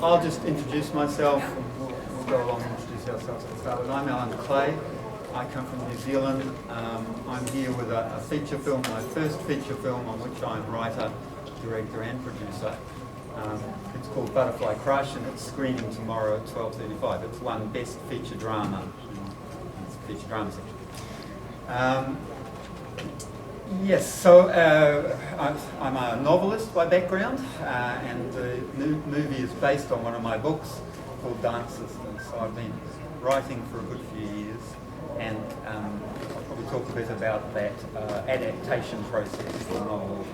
I'll just introduce myself. We'll go along and introduce ourselves to start with. I'm Alan Clay. I come from New Zealand. I'm here with a feature film, my first feature film on which I'm writer, director and producer. It's called Butterfly Crush and it's screening tomorrow at 12:35. It's won Best Feature Drama. It's a feature drama section. Yes, so I'm a novelist by background, and the movie is based on one of my books called Dance Systems. So I've been writing for a good few years, and I'll probably talk a bit about that adaptation process from a novel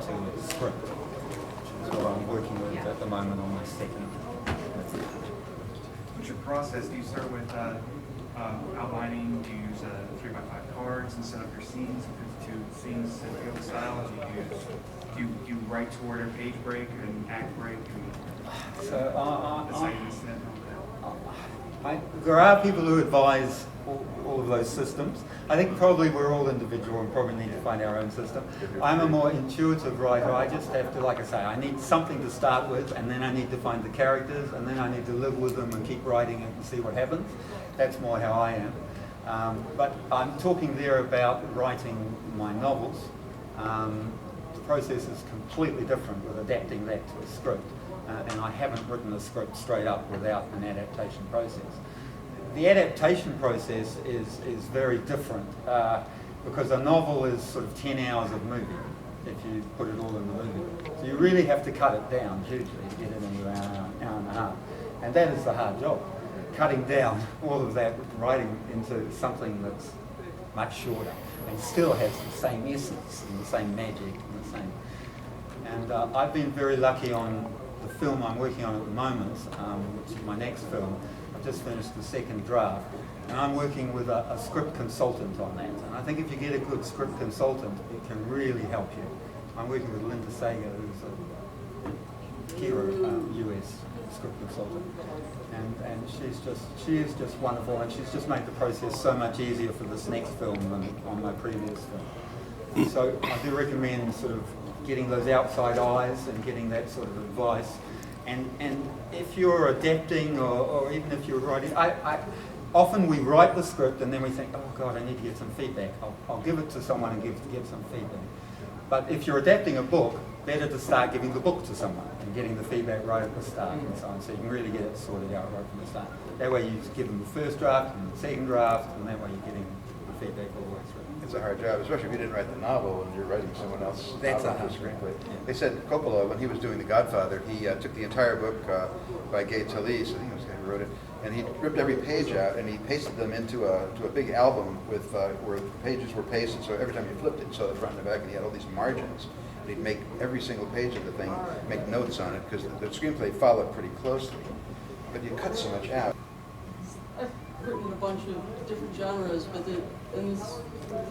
to a script, which is what I'm working with at the moment on my second. What's your process? Do you start with outlining? Do you use 3x5 cards and set up your scenes, 52 scenes in field style? Do you write toward a page break and act break? There are people who advise all of those systems. I think probably we're all individual and probably need to find our own system. I'm a more intuitive writer. I just have to, like I say, I need something to start with, and then I need to find the characters, and then I need to live with them and keep writing it and see what happens. That's more how I am. But I'm talking there about writing my novels. The process is completely different with adapting that to a script. And I haven't written a script straight up without an adaptation process. The adaptation process is very different because a novel is sort of 10 hours of movie if you put it all in the movie. So you really have to cut it down hugely to get it into an hour and a half. And that is the hard job, cutting down all of that writing into something that's much shorter and still has the same essence and the same magic and the same. And I've been very lucky on the film I'm working on at the moment, which is my next film. I've just finished the second draft, and I'm working with a script consultant on that. And I think if you get a good script consultant, it can really help you. I'm working with Linda Sager, who's a hero US script consultant, and she is just wonderful, and she's just made the process so much easier for this next film than on my previous film. So I do recommend sort of getting those outside eyes and getting that sort of advice. And if you're adapting or even if you're writing, often we write the script and then we think, oh God, I need to get some feedback. I'll give it to someone and get some feedback. But if you're adapting a book, better to start giving the book to someone and getting the feedback right at the start and so on, so you can really get it sorted out right from the start. That way you give them the first draft and the second draft, and that way you're getting the feedback all the way through. It's a hard job, especially if you didn't write the novel and you're writing someone else's screenplay. They said Coppola, when he was doing The Godfather, he took the entire book by Gay Talese, I think it was the guy who wrote it, and he ripped every page out and he pasted them into a big album with where the pages were pasted, so every time you flipped it, you saw the front and the back, and he had all these margins. And he'd make every single page of the thing, make notes on it, because the screenplay followed pretty closely. But you cut so much out. I've written a bunch of different genres, but the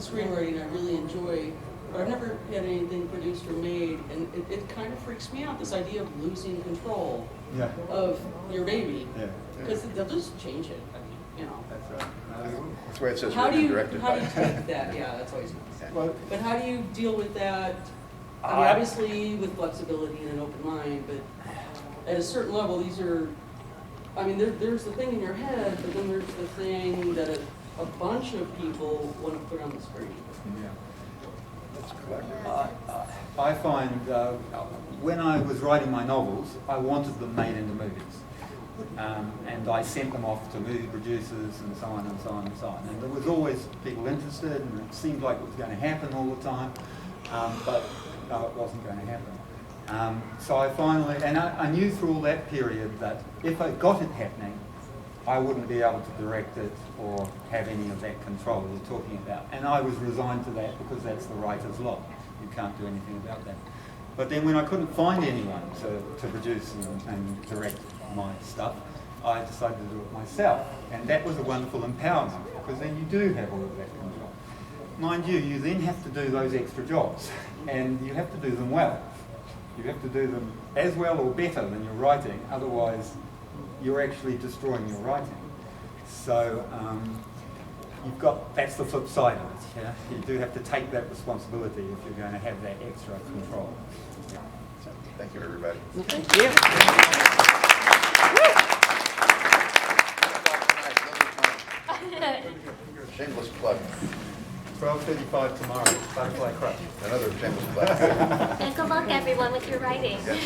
screenwriting I really enjoy, but I've never had anything produced or made, and it kind of freaks me out, this idea of losing control of your baby, because they'll just change it, you know. That's right. That's why it says How do you directed take by. that? Yeah, that's always nice. Well, But how do you deal with that? I mean, obviously with flexibility and an open mind, but at a certain level, these are, I mean, there's the thing in your head, but then there's the thing that a bunch of people want to put on the screen. yeah. That's clever. I find when I was writing my novels, I wanted them made into movies. And I sent them off to movie producers and so on and so on and so on. And there was always people interested, and it seemed like it was going to happen all the time, but no, it wasn't going to happen. So I finally, and I knew through all that period that if I got it happening, I wouldn't be able to direct it or have any of that control you're talking about. And I was resigned to that because that's the writer's lot. You can't do anything about that. But then when I couldn't find anyone to produce and direct my stuff, I decided to do it myself. And that was a wonderful empowerment, because then you do have all of that control. Mind you, you then have to do those extra jobs, and you have to do them well. You have to do them as well or better than your writing, otherwise you're actually destroying your writing. So you've got, that's the flip side of it. Yeah? You do have to take that responsibility if you're going to have that extra control. Thank you, everybody. Thank you. Shameless plug. 12:35 tomorrow, Butterfly Crush. Another shameless plug. And good luck, everyone, with your writing. Yeah.